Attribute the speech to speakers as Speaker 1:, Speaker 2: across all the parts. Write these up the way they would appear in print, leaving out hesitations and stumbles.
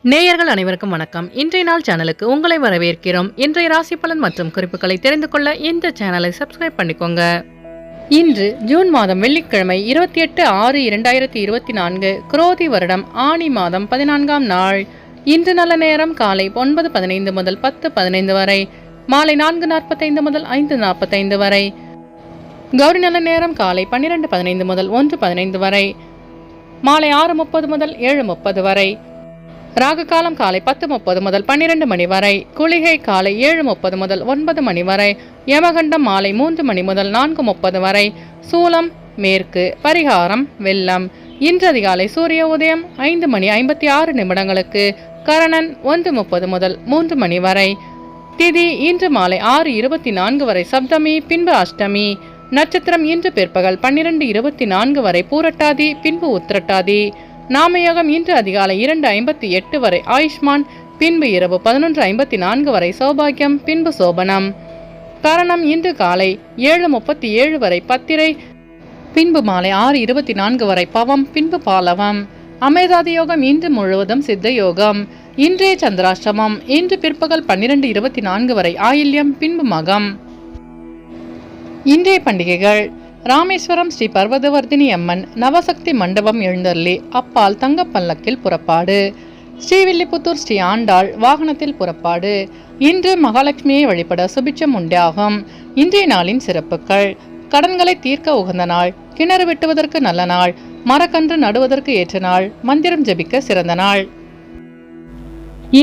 Speaker 1: நேயர்கள் அனைவருக்கும் வணக்கம். இன்றைய நாள் சேனலுக்கு உங்களை வரவேற்கிறோம். இன்றைய ராசி பலன் மற்றும் குறிப்புகளை தெரிந்து கொள்ள இந்த சேனலை சப்ஸ்கிரைப் பண்ணிக்கோங்க. இன்று ஜூன் மாதம் வெள்ளிக்கிழமை 28/6/2024 குரோதி வருடம் ஆனி மாதம் 14ஆம் நாள். இன்று நல்ல நேரம் காலை 9:15 முதல் 10:15 வரை, மாலை 4:45 முதல் 5:45 வரை. கௌரி நல்ல நேரம் காலை 12:15 முதல் 1:15 வரை, மாலை 6:30 முதல் 7:30 வரை. ராகு காலம் காலை 10:30 முதல் 12 மணி வரை, குளிகை காலை 7:30 முதல் 9 மணி வரை, யமகண்டம் மாலை 3 மணி முதல் 4:30 வரை, சூலம் மேற்கு, பரிகாரம் வெள்ளம். இன்று அதிகாலை சூரிய உதயம் 5:56 கரணன் 1:30 முதல் 3 மணி வரை. திதி இன்று மாலை 6:24 வரை சப்தமி, பின்பு அஷ்டமி. நட்சத்திரம் இன்று பிற்பகல் 12:24 வரை பூரட்டாதி, பின்பு உத்திரட்டாதி. நாமயோகம் இன்று அதிகாலை 2:58 வரை ஆயுஷ்மான், பின்பு இரவு 11:54 வரை சௌபாகியம், பின்பு சோபனம். கரணம் இன்று காலை 7:37 வரை பத்திரை, பின்பு மாலை 6:24 வரை பவம், பின்பு பாலவம். அமிர்தாதி யோகம் இன்று முழுவதும் சித்த யோகம். இன்றைய சந்திராஷ்டமம் இன்று பிற்பகல் 12:24 வரை ஆயில்யம், பின்பு மகம். இன்றைய பண்டிகைகள்: ராமேஸ்வரம் ஸ்ரீ பர்வதவர்தினி அம்மன் நவசக்தி மண்டபம் எழுந்தருளி அப்பால் தங்கப்பல்லக்கில் புறப்பாடு. ஸ்ரீவில்லிபுத்தூர் ஸ்ரீ ஆண்டாள் வாகனத்தில் புறப்பாடு. இன்று மகாலட்சுமியை வழிபட சுபிட்சம் உண்டாகும். இன்றைய நாளின் சிறப்புகள்: கடன்களை தீர்க்க உகந்த நாள், கிணறு வெட்டுவதற்கு நல்ல நாள், மரக்கன்று நடுவதற்கு ஏற்ற நாள், மந்திரம் ஜபிக்க சிறந்த நாள்.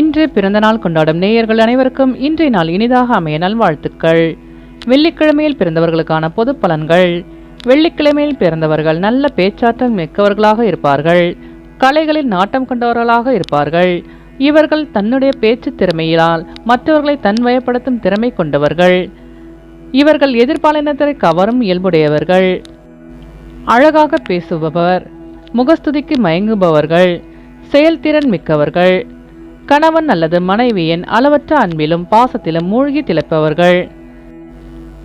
Speaker 1: இன்று பிறந்த நாள் கொண்டாடும் நேயர்கள் அனைவருக்கும் இன்றைய நாள் இனிதாக அமைய நல்வாழ்த்துக்கள். வெள்ளிக்கிழமையில் பிறந்தவர்களுக்கான பொது பலன்கள்: வெள்ளிக்கிழமையில் பிறந்தவர்கள் நல்ல பேச்சாற்றல் மிக்கவர்களாக இருப்பார்கள். கலைகளில் நாட்டம் கொண்டவர்களாக இருப்பார்கள். இவர்கள் தன்னுடைய பேச்சு திறமையினால் மற்றவர்களை தன்வயப்படுத்தும் திறமை கொண்டவர்கள். இவர்கள் எதிர்பாலினத்தை கவரும் இயல்புடையவர்கள். அழகாக பேசுபவர், முகஸ்துதிக்கு மயங்குபவர்கள், செயல்திறன் மிக்கவர்கள். கணவன் அல்லது மனைவியின் அளவற்ற அன்பிலும் பாசத்திலும் மூழ்கி திளைப்பவர்கள்.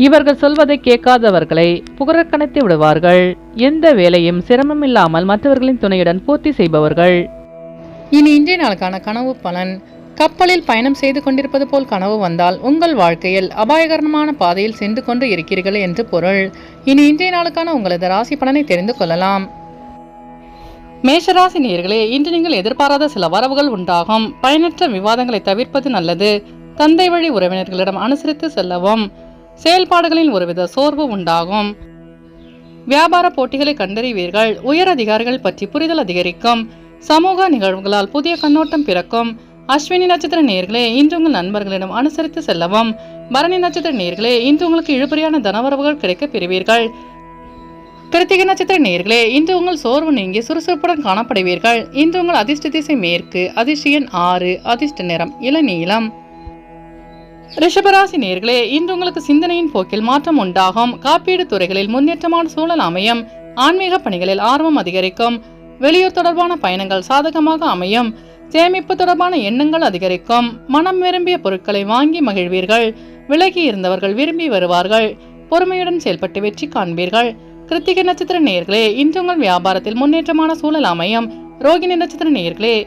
Speaker 1: இவர்கள் சொல்வதை கேட்காதவர்களை புகழக்கணித்து விடுவார்கள். எந்த வேலையும் சிரமம் இல்லாமல் மற்றவர்களின் துணையுடன் பூர்த்தி செய்பவர்கள். இனி இன்றைய நாளுக்கான கனவு பலன்: கப்பலில் பயணம் செய்து கொண்டிருப்பது போல் கனவு வந்தால் உங்கள் வாழ்க்கையில் அபாயகரமான பாதையில் சென்று கொண்டு இருக்கிறீர்கள் என்று பொருள். இனி இன்றைய நாளுக்கான உங்களது ராசி பலனை தெரிந்து கொள்ளலாம். மேஷராசி நேயர்களே, இன்று நீங்கள் எதிர்பாராத சில வரவுகள் உண்டாகும். பயனற்ற விவாதங்களை தவிர்ப்பது நல்லது. தந்தை வழி உறவினர்களிடம் அனுசரித்து செல்லவும். செயல்பாடுகளில் ஒருவித சோர்வு உண்டாகும். வியாபார போட்டிகளை கண்டறிவீர்கள். உயர் அதிகாரிகள் பற்றி புரிதல் அதிகரிக்கும். சமூக நிகழ்வுகளால் புதிய கண்ணோட்டம் பிறக்கும். அஸ்வினி நட்சத்திர நேயர்களே, இன்று உங்கள் நண்பர்களிடம் அனுசரித்து செல்லவும். பரணி நட்சத்திர நேயர்களே, இன்று உங்களுக்கு இழுபறியான தனவரவுகள் கிடைக்க பெறுவீர்கள். கிருத்திகை நட்சத்திர நேயர்களே, இன்று உங்கள் சோர்வு நீங்கி சுறுசுறுப்புடன் காணப்படுவீர்கள். இன்று உங்கள் அதிர்ஷ்ட திசை மேற்கு, அதிர்ஷ்ட எண் 6, அதிர்ஷ்ட நிறம் இளநீலம். ரிஷபராசி நேயர்களே, இன்று உங்களுக்கு சிந்தனையின் போக்கில் மாற்றம் உண்டாகும். காப்பீடு துறைகளில் முன்னேற்றமான சூழல் அமையும். ஆன்மீக பணிகளில் ஆர்வம் அதிகரிக்கும். வெளியூர் தொடர்பான பயணங்கள் சாதகமாக அமையும். சேமிப்பு தொடர்பான எண்ணங்கள் அதிகரிக்கும். மனம் விரும்பிய பொருட்களை வாங்கி மகிழ்வீர்கள். விலகி இருந்தவர்கள் விரும்பி வருவார்கள். பொறுமையுடன் செயல்பட்டு வெற்றி காண்பீர்கள். கிருத்திகை நட்சத்திர நேயர்களே, இன்று உங்கள் வியாபாரத்தில் முன்னேற்றமான சூழல் அமையும். ரோகிணி நட்சத்திர நேயர்களே,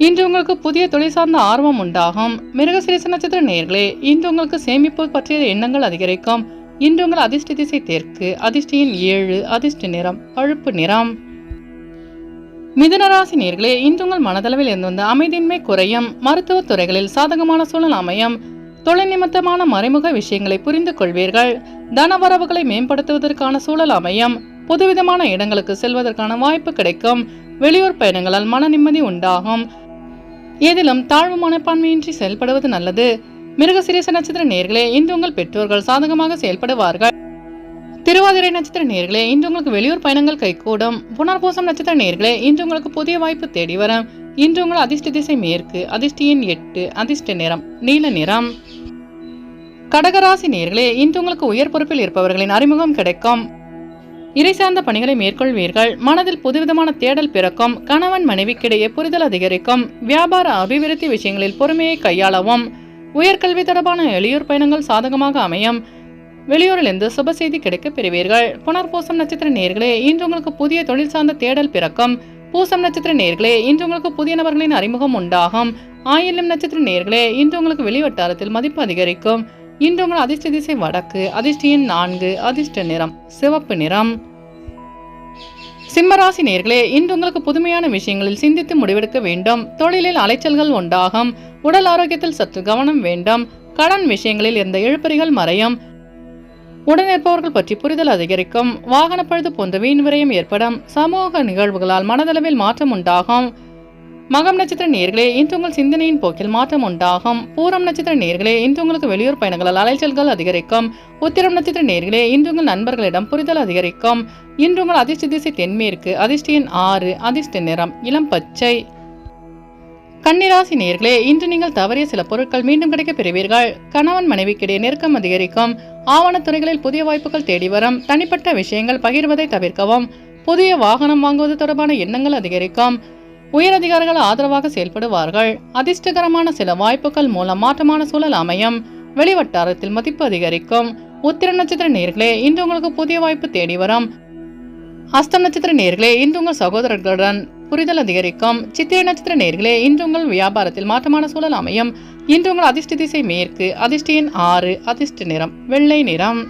Speaker 1: இன்று உங்களுக்கு புதிய தொழில் சார்ந்த ஆர்வம் உண்டாகும். மிருகசீரிஷ நட்சத்திர நேயர்களே, இன்று உங்களுக்கு சேமிப்பு பற்றிய எண்ணங்கள் அதிகரிக்கும். இன்று உங்கள் அதிர்ஷ்ட திசை தெற்கு, அதிர்ஷ்ட எண் 7, அதிர்ஷ்ட நிறம் பழுப்பு நிறம். மிதுனராசி நேயர்களே, இன்று உங்கள் மனதளவில் இருந்து வந்த அமைதியின்மை குறையும். மருத்துவ துறைகளில் சாதகமான சூழல் அமையும். தொழில் நிமித்தமான மறைமுக விஷயங்களை புரிந்து கொள்வீர்கள். தனவரவுகளை மேம்படுத்துவதற்கான சூழல் அமையும். புதுவிதமான இடங்களுக்கு செல்வதற்கான வாய்ப்பு கிடைக்கும். வெளியூர் பயணங்களால் மன நிம்மதி உண்டாகும். எதிலும் தாழ்வு மனப்பான்மையின்றி செயல்படுவது நல்லது. மிருகசீரிஷ நட்சத்திர நேயர்களே, இன்று உங்கள் பெற்றோர்கள் சாதகமாக செயல்படுவார்கள். திருவாதிரை நட்சத்திர நேயர்களே, இன்று உங்களுக்கு வெளியூர் பயணங்கள் கைகூடும். புனர்பூசம் நட்சத்திர நேயர்களே, இன்று உங்களுக்கு புதிய வாய்ப்பு தேடி வரும். இன்று உங்கள் அதிர்ஷ்ட திசை மேற்கு, அதிர்ஷ்ட எண் 8, அதிர்ஷ்ட நிறம் நீல நிறம். கடகராசி நேயர்களே, இன்று உங்களுக்கு உயர் பொறுப்பில் இருப்பவர்களின் அறிமுகம் கிடைக்கும். இறை சார்ந்த பணிகளை மேற்கொள்வீர்கள். மனதில் புதுவிதமான தேடல் பிறக்கும். கணவன் மனைவிக்கிடையே புரிதல் அதிகரிக்கும். வியாபார அபிவிருத்தி விஷயங்களில் பொறுமையை கையாளவும். உயர்கல்வி தொடர்பான வெளியூர் பயணங்கள் சாதகமாக அமையும். வெளியூரிலிருந்து சுப செய்தி கிடைக்க பெறுவீர்கள். புனர்பூசம் நட்சத்திர நேயர்களே, இன்று உங்களுக்கு புதிய தொழில் சார்ந்த தேடல் பிறக்கும். பூசம் நட்சத்திர நேயர்களே இன்று உங்களுக்கு புதிய நபர்களின் அறிமுகம் உண்டாகும். ஆயில்யம் நட்சத்திர நேயர்களே இன்று உங்களுக்கு வெளிவட்டாரத்தில் மதிப்பு அதிகரிக்கும். இன்று உங்கள் அதிர்ஷ்ட திசை வடக்கு, அதிர்ஷ்ட எண் 4, அதிர்ஷ்ட நிறம் சிவப்பு நிறம். சிம்மராசி நேயர்களே இன்று உங்களுக்கு புதுமையான விஷயங்களில் சிந்தித்து முடிவெடுக்க வேண்டும். தொழிலில் அலைச்சல்கள் உண்டாகும். உடல் ஆரோக்கியத்தில் சற்று கவனம் வேண்டும். கடன் விஷயங்களில் இருந்த இழுபறிகள் மறையும். உடனிருப்பவர்கள் பற்றி புரிதல் அதிகரிக்கும். வாகன பழுது போன்ற வீண் விரயம் ஏற்படும். சமூக நிகழ்வுகளால் மனதளவில் மாற்றம் உண்டாகும். மகம் நட்சத்திர நேயர்களே இன்று உங்கள் சிந்தனையின் போக்கில் மாற்றம் உண்டாகும். பூரம் நட்சத்திர நேயர்களே இன்று உங்களுக்கு வெளியூர் பயணங்களால் அலைச்சல்கள் அதிகரிக்கும். உத்திரம் நட்சத்திர நேயர்களே இன்று உங்கள் நண்பர்களிடம் புரிதல் அதிகரிக்கும். இன்று உங்கள் அதிர்ஷ்ட திசை தென்மேற்கு, அதிர்ஷ்ட எண் 6, அதிர்ஷ்ட நிறம் இளம் பச்சை. கன்னிராசி நேயர்களே இன்று நீங்கள் தவறிய சில பொருட்கள் மீண்டும் கிடைக்க பெறுவீர்கள். கணவன் மனைவிக்கிடையே நெருக்கம் அதிகரிக்கும். ஆவணத்துறைகளில் புதிய வாய்ப்புகள் தேடி வரும். தனிப்பட்ட விஷயங்கள் பகிர்வதை தவிர்க்கவும். புதிய வாகனம் வாங்குவது தொடர்பான எண்ணங்கள் அதிகரிக்கும். உயரதிகாரிகள் ஆதரவாக செயல்படுவார்கள். அதிர்ஷ்டகரமான சில வாய்ப்புகள் மூலம் மாற்றமான சூழல் அமையும். வெளிவட்டாரத்தில் மதிப்பு அதிகரிக்கும். உத்திர நட்சத்திர நேயர்களே இன்று உங்களுக்கு புதிய வாய்ப்பு தேடி வரும். அஸ்தம் நட்சத்திர நேயர்களே இன்று உங்கள் சகோதரர்களுடன் புரிதல் அதிகரிக்கும். சித்திரை நட்சத்திர நேயர்களே இன்று உங்கள் வியாபாரத்தில் மாற்றமான சூழல் அமையும். இன்று உங்கள் அதிர்ஷ்ட திசை மேற்கு, அதிர்ஷ்ட எண் 6, அதிர்ஷ்ட நிறம் வெள்ளை நிறம்.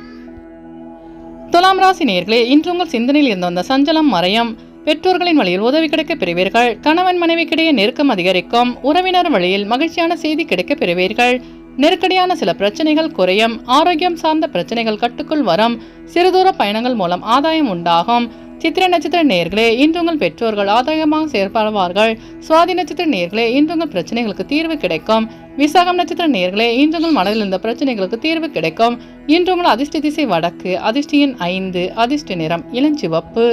Speaker 1: துலாம் ராசி நேயர்களே இன்று உங்கள் சிந்தனையில் இருந்து வந்த சஞ்சலம் மறையும். பெற்றோர்களின் வழியில் உதவி கிடைக்க பெறுவீர்கள். கணவன் மனைவிக்கிடையே நெருக்கம் அதிகரிக்கும். உறவினர் வழியில் மகிழ்ச்சியான செய்தி கிடைக்க பெறுவீர்கள். நெருக்கடியான சில பிரச்சனைகள் குறையும். ஆரோக்கியம் சார்ந்த பிரச்சனைகள் கட்டுக்குள் வரும். சிறுதூர பயணங்கள் மூலம் ஆதாயம் உண்டாகும். சித்திரை நட்சத்திர நேயர்களே இன்று உங்கள் பெற்றோர்கள் ஆதாயமாக செயல்படுவார்கள். சுவாதி நட்சத்திர நேயர்களே இன்று உங்கள் பிரச்சனைகளுக்கு தீர்வு கிடைக்கும். விசாகம் நட்சத்திர நேயர்களே இன்று உங்கள் மனதில் இருந்த பிரச்சனைகளுக்கு தீர்வு கிடைக்கும். இன்று உங்கள் அதிர்ஷ்ட திசை வடக்கு, அதிர்ஷ்ட எண் 5, அதிர்ஷ்ட நிறம் இளஞ்சிவப்பு.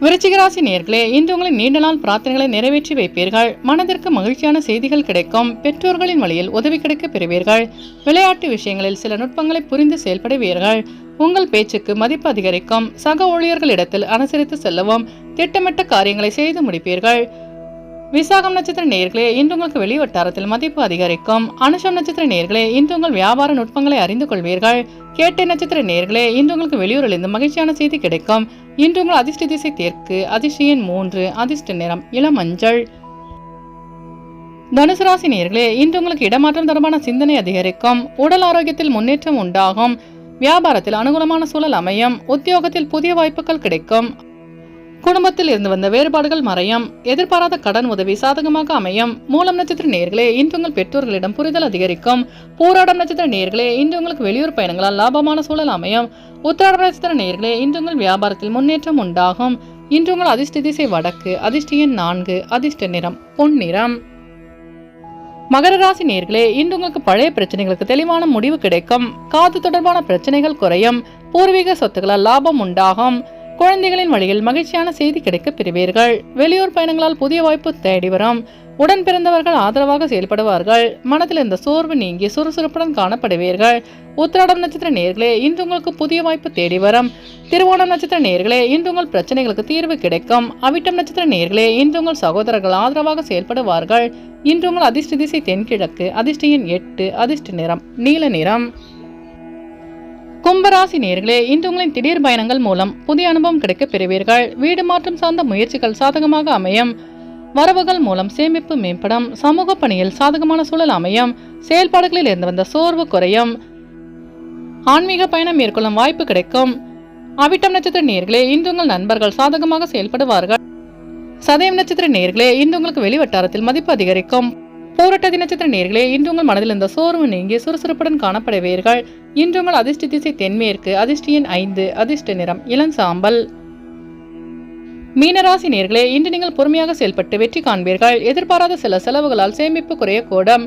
Speaker 1: விருச்சிக ராசி நேயர்களே இன்று உங்களின் நீண்ட நாள் பிரார்த்தனைகளை நிறைவேற்றி வைப்பீர்கள். மனதிற்கு மகிழ்ச்சியான செய்திகள் கிடைக்கும். பெற்றோர்களின் வழியில் உதவி கிடைக்க பெறுவீர்கள். விளையாட்டு விஷயங்களில் சில நுட்பங்களை புரிந்து செயல்படுவீர்கள். உங்கள் பேச்சுக்கு மதிப்பு அதிகரிக்கும். சக ஊழியர்களிடத்தில் அனுசரித்து செல்லவும். திட்டமிட்ட காரியங்களை செய்து முடிப்பீர்கள். விசாகம் நட்சத்திர நேயர்களே இன்று உங்களுக்கு வெளிவட்டாரத்தில் மதிப்பு அதிகரிக்கும். அனுஷம் நட்சத்திர நேயர்களே இன்று உங்கள் வியாபார நுட்பங்களை அறிந்து கொள்வீர்கள். கேட்டை நட்சத்திர நேயர்களே இன்று உங்களுக்கு வெளியூரில் இருந்து மகிழ்ச்சியான செய்தி கிடைக்கும். இன்று உங்கள் அதிர்ஷ்ட திசை தெற்கு, அதிர்ஷ்ட எண் 3, அதிர்ஷ்ட நிறம் இளமஞ்சள். தனுசு ராசி நேயர்களே இன்று உங்களுக்கு இடமாற்றம் தொடர்பான சிந்தனை அதிகரிக்கும். உடல் ஆரோக்கியத்தில் முன்னேற்றம் உண்டாகும். வியாபாரத்தில் அனுகூலமான சூழல் அமையும். உத்தியோகத்தில் புதிய வாய்ப்புகள் கிடைக்கும். குடும்பத்தில் இருந்து வந்த வேறுபாடுகள் மறையும். எதிர்பாராத கடன் உதவி சாதகமாக அமையும். மூலம் நட்சத்திர நேயர்களே இன்று உங்கள் பெற்றோர்களிடம் புரிதல் அதிகரிக்கும். பூராடம் நட்சத்திர நேயர்களே இன்று உங்களுக்கு வெளியூர் பயணங்களால் லாபமான சூழல் அமையும். உத்திராடம் நட்சத்திர நேயர்களே இன்று உங்கள் வியாபாரத்தில் முன்னேற்றம் உண்டாகும். இன்று உங்கள் அதிர்ஷ்ட திசை வடக்கு, அதிர்ஷ்ட எண் 4, அதிர்ஷ்ட நிறம் பொன்னிறம். மகர ராசி நேயர்களே இன்று உங்களுக்கு பழைய பிரச்சனைகளுக்கு தெளிவான முடிவு கிடைக்கும். காது தொடர்பான பிரச்சனைகள் குறையும். பூர்வீக சொத்துக்களால் லாபம் உண்டாகும். குழந்தைகளின் வழியில் மகிழ்ச்சியான செய்தி கிடைக்க பெறுவீர்கள். வெளியூர் பயணங்களால் புதிய வாய்ப்பு தேடி வரும். உடன் பிறந்தவர்கள் ஆதரவாக செயல்படுவார்கள். மனதில் இந்த சோர்வு நீங்கி சுறுசுறுப்புடன் காணப்படுவீர்கள். உத்திராடம் நட்சத்திர நேயர்களே இன்று உங்களுக்கு புதிய வாய்ப்பு தேடி வரும். திருவோணம் நட்சத்திர நேயர்களே இன்று உங்கள் பிரச்சனைகளுக்கு தீர்வு கிடைக்கும். அவிட்டம் நட்சத்திர நேயர்களே இன்று உங்கள் சகோதரர்கள் ஆதரவாக செயல்படுவார்கள். இன்று உங்கள் அதிர்ஷ்ட திசை தென்கிழக்கு, அதிர்ஷ்ட எண் 8, அதிர்ஷ்ட நிறம் நீல நிறம். கும்பராசி நேயர்களே இன்று உங்களின் திடீர் பயணங்கள் மூலம் புதிய அனுபவம் கிடைக்க பெறுவீர்கள். வீடு மாற்றம் சார்ந்த முயற்சிகள் சாதகமாக அமையும். வரவுகள் மூலம் சேமிப்பு மேம்படும். சமூக பணியில் சாதகமான சூழல் அமையும். செயல்பாடுகளில் இருந்து வந்த சோர்வு குறையும். ஆன்மீக பயணம் மேற்கொள்ளும் வாய்ப்பு கிடைக்கும். அவிட்டம் நட்சத்திர நேயர்களே இன்று உங்கள் நண்பர்கள் சாதகமாக செயல்படுவார்கள். சதயம் நட்சத்திர நேயர்களே இன்று உங்களுக்கு வெளிவட்டாரத்தில் மதிப்பு அதிகரிக்கும். பூரட்டாதி நட்சத்திர நேயர்களே இன்று உங்கள் மனதில் இந்த சோர்வு நீங்கி சுறுசுறுப்புடன் காணப்படுவீர்கள். இன்று உங்கள் அதிர்ஷ்ட திசை தென்மேற்கு, அதிர்ஷ்ட எண் 5, அதிர்ஷ்ட நிறம் இளஞ்சாம்பல். மீனராசி நேயர்களே இன்று நீங்கள் பொறுமையாக செயல்பட்டு வெற்றி காண்பீர்கள். எதிர்பாராத சில செலவுகளால் சேமிப்பு குறையக்கூடும்.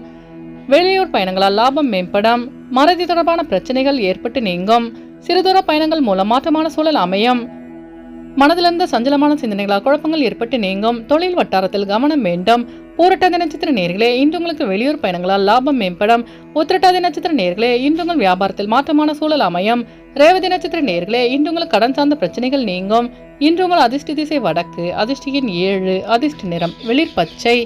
Speaker 1: வெளியூர் பயணங்களால் லாபம் மேம்படும். மறதி தொடர்பான பிரச்சனைகள் ஏற்பட்டு நீங்கும். சிறுதூர பயணங்கள் மூலம் மாற்றமான சூழல் அமையும். மனதிலிருந்த சஞ்சலமான சிந்தனைகளால் குழப்பங்கள் ஏற்பட்டு நீங்கும். தொழில் வட்டாரத்தில் கவனம் வேண்டும். பூரட்டாதி நட்சத்திர நேயர்களே இன்று உங்களுக்கு வெளியூர் பயணங்களால் லாபம் மேம்படும். உத்திரட்டாதி நட்சத்திர நேயர்களே இன்று உங்கள் வியாபாரத்தில் மாற்றமான சூழல் அமையும். ரேவதி நட்சத்திர நேயர்களே இன்று உங்களுக்கு கடன் சார்ந்த பிரச்சனைகள் நீங்கும். இன்று உங்கள் அதிர்ஷ்ட திசை வடக்கு, அதிர்ஷ்ட எண் 7, அதிர்ஷ்ட நிறம் வெளிர் பச்சை.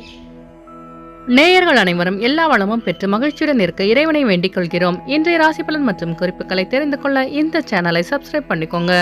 Speaker 1: நேயர்கள் அனைவரும் எல்லா வளமும் பெற்று மகிழ்ச்சியுடன் இருக்க இறைவனை வேண்டிக் கொள்கிறோம். இன்றைய ராசி பலன் மற்றும் குறிப்புகளை தெரிந்து கொள்ள இந்த சேனலை சப்ஸ்கிரைப் பண்ணிக்கோங்க.